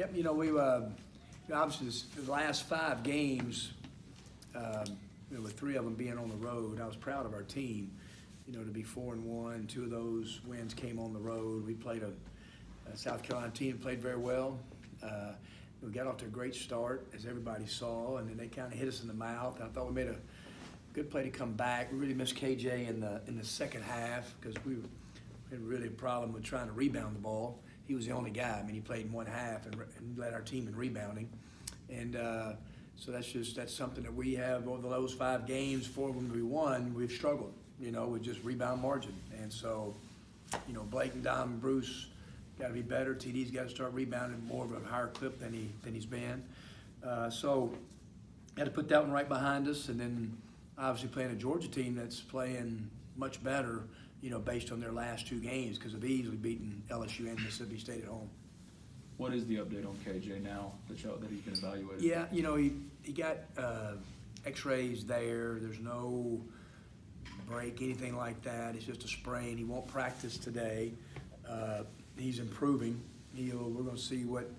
Yep, we obviously the last 5 games, with 3 of them being on the road, I was proud of our team. To be 4-1, 2 of those wins came on the road. We played a South Carolina team that played very well. We got off to a great start, as everybody saw, and then they kind of hit us in the mouth. I thought we made a good play to come back. We really missed KJ in the second half because we had really a problem with trying to rebound the ball. He was the only guy. I mean, he played in one half and led our team in rebounding. And so that's something that we have over those 5 games. 4 of them we won, we've struggled, with just rebound margin. And so, Blake and Dom and Bruce got to be better. TD's got to start rebounding more of a higher clip than he's been. So got to put that one right behind us. And then obviously playing a Georgia team that's playing much better, based on their last 2 games because of easily beating LSU and Mississippi State at home. What is the update on KJ now that he's been evaluated? Yeah, he got X-rays there. There's no break, anything like that. It's just a sprain. He won't practice today. He's improving. We're going to see what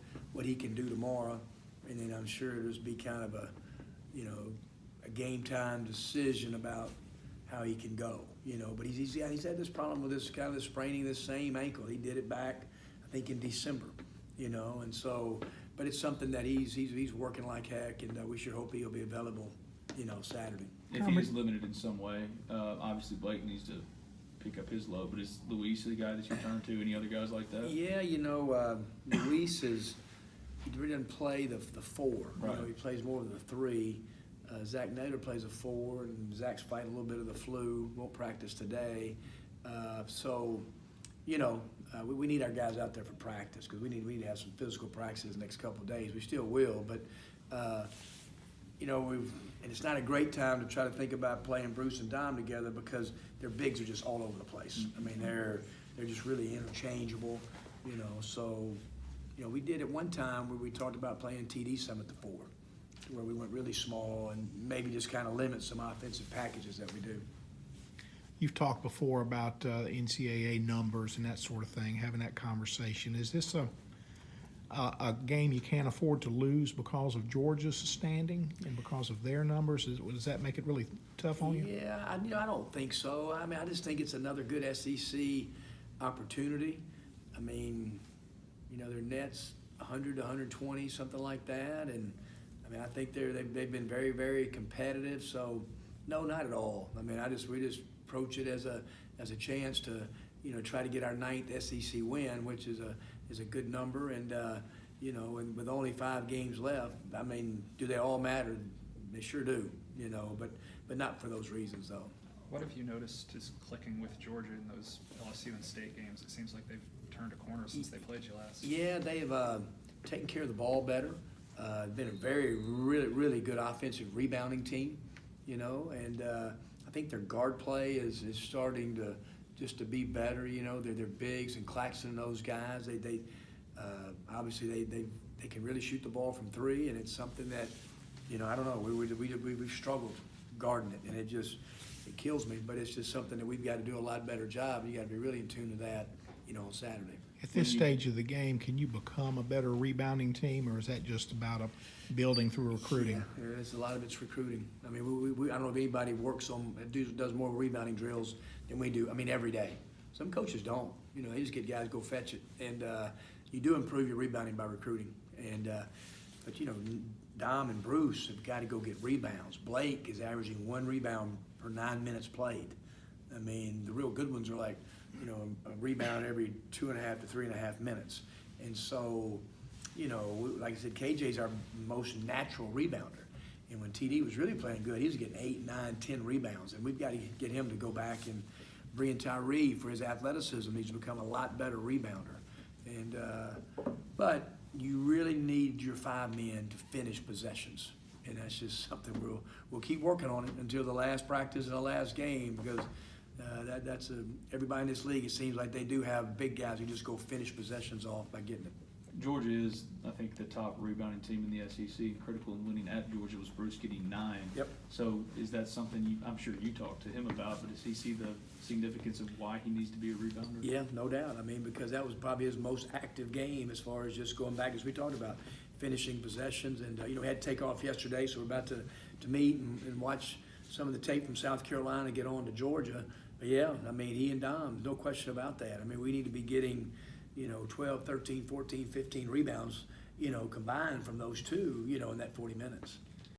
he can do tomorrow, and then I'm sure it'll just be kind of a game time decision about how he can go. But he's had this problem with this kind of spraining this same ankle. He did it back, I think, in December. And so, but it's something that he's working like heck, and we sure hope he'll be available, Saturday. If he is limited in some way, obviously Blake needs to pick up his load, but is Luis the guy that you turn to? Any other guys like that? Yeah, Luis he really doesn't play the 4. Right. He plays more of the 3. Zach Nader plays a 4, and Zach's fighting a little bit of the flu. Won't practice today. So, we need our guys out there for practice because we need to have some physical practices the next couple of days. We still will, but and it's not a great time to try to think about playing Bruce and Dom together because their bigs are just all over the place. I mean, they're just really interchangeable. So we did at one time where we talked about playing TD some at the 4, where we went really small and maybe just kind of limit some offensive packages that we do. You've talked before about NCAA numbers and that sort of thing, having that conversation. Is this a game you can't afford to lose because of Georgia's standing and because of their numbers? Does that make it really tough on you? Yeah, I don't think so. I mean, I just think it's another good SEC opportunity. I mean, their net's 100 to 120, something like that, and I mean, I think they've been very, very competitive. So, no, not at all. I mean, we just approach it as a chance to try to get our 9th SEC win, which is a good number, and and with only 5 games left, I mean, do they all matter? They sure do, but not for those reasons though. What have you noticed is clicking with Georgia in those LSU and State games? It seems like they've turned a corner since they played you last. Yeah, they've taken care of the ball better. Been a really good offensive rebounding team, and I think their guard play is starting to be better. They're bigs and Claxton and those guys. They obviously they can really shoot the ball from 3, and it's something that I don't know. We've struggled guarding it, and it kills me. But it's just something that we've got to do a lot better job. You got to be really in tune to that, on Saturday. At this stage of the game, can you become a better rebounding team, or is that just about building through recruiting? Yeah, a lot of it's recruiting. I mean, I don't know if anybody does more rebounding drills than we do. I mean, every day. Some coaches don't. They just get guys to go fetch it, and you do improve your rebounding by recruiting. And but Dom and Bruce have got to go get rebounds. Blake is averaging 1 rebound per 9 minutes played. I mean, the real good ones are like, a rebound every 2.5 to 3.5 minutes. And so, like I said, KJ's our most natural rebounder. And when TD was really playing good, he was getting 8, 9, 10 rebounds. And we've got to get him to go back and bring in Tyree for his athleticism. He's become a lot better rebounder. And but you really need your 5 men to finish possessions. And that's just something we'll keep working on it until the last practice and the last game, because everybody in this league, it seems like they do have big guys who just go finish possessions off by getting it. Georgia is, I think, the top rebounding team in the SEC. Critical in winning at Georgia was Bruce getting 9. Yep. So is that something I'm sure you talked to him about, but does he see the significance of why he needs to be a rebounder? Yeah, no doubt. I mean, because that was probably his most active game as far as just going back, as we talked about, finishing possessions. And, we had to take off yesterday, so we're about to meet and watch some of the tape from South Carolina, get on to Georgia. But, yeah, I mean, he and Dom, no question about that. I mean, we need to be getting, 12, 13, 14, 15 rebounds, combined from those two, in that 40 minutes.